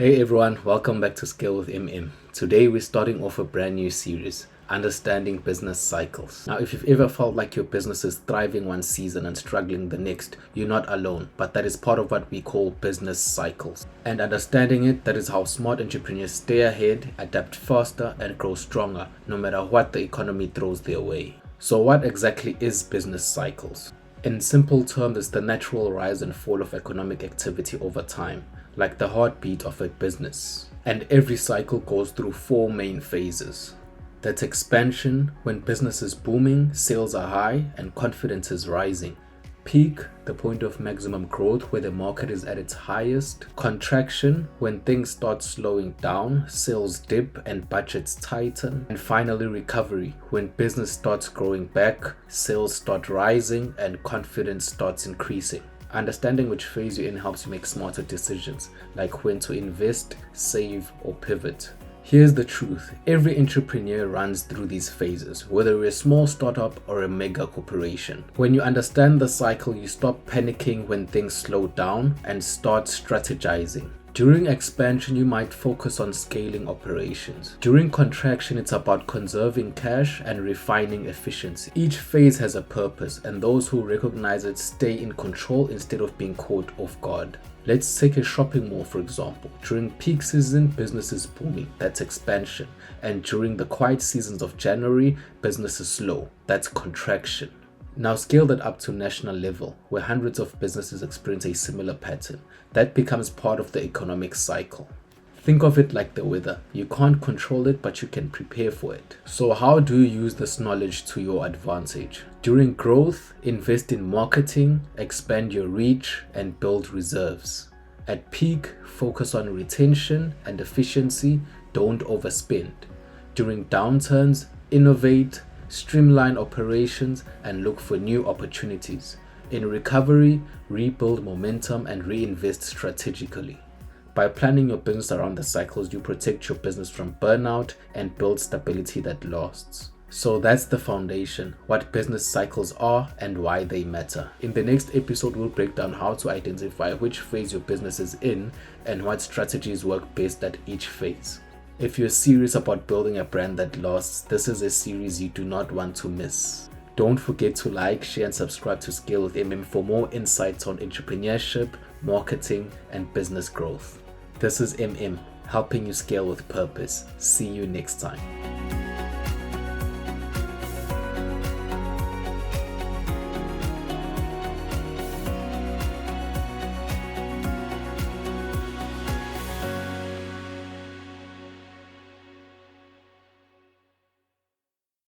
Hey everyone, welcome back to Scale with MM. Today we're starting off a brand new series, Understanding Business Cycles. Now, if you've ever felt like your business is thriving one season and struggling the next, you're not alone, but that is part of what we call business cycles. And understanding it, that is how smart entrepreneurs stay ahead, adapt faster, and grow stronger, no matter what the economy throws their way. So what exactly is business cycles? In simple terms, it's the natural rise and fall of economic activity over time, like the heartbeat of a business. And every cycle goes through four main phases. That's expansion, when business is booming, sales are high, and confidence is rising. Peak, the point of maximum growth where the market is at its highest. Contraction, when things start slowing down, sales dip and budgets tighten. And finally, recovery, when business starts growing back, sales start rising, and confidence starts increasing. Understanding which phase you're in helps you make smarter decisions, like when to invest, save, or pivot. Here's the truth. Every entrepreneur runs through these phases, whether you're a small startup or a mega corporation. When you understand the cycle, you stop panicking when things slow down and start strategizing. During expansion, you might focus on scaling operations. During contraction, it's about conserving cash and refining efficiency. Each phase has a purpose, and those who recognize it stay in control instead of being caught off guard. Let's take a shopping mall, for example. During peak season, business is booming. That's expansion. And during the quiet seasons of January, business is slow. That's contraction. Now scale that up to national level, where hundreds of businesses experience a similar pattern. That becomes part of the economic cycle. Think of it like the weather. You can't control it, but you can prepare for it. So how do you use this knowledge to your advantage? During growth, invest in marketing, expand your reach, and build reserves. At peak, focus on retention and efficiency. Don't overspend. During downturns, innovate, streamline operations, and look for new opportunities. In recovery, rebuild momentum and reinvest strategically. By planning your business around the cycles, you protect your business from burnout and build stability that lasts. So that's the foundation, what business cycles are and why they matter. In the next episode, we'll break down how to identify which phase your business is in and what strategies work best at each phase. If you're serious about building a brand that lasts, this is a series you do not want to miss. Don't forget to like, share, and subscribe to Scale with MM for more insights on entrepreneurship, marketing, and business growth. This is MM, helping you scale with purpose. See you next time.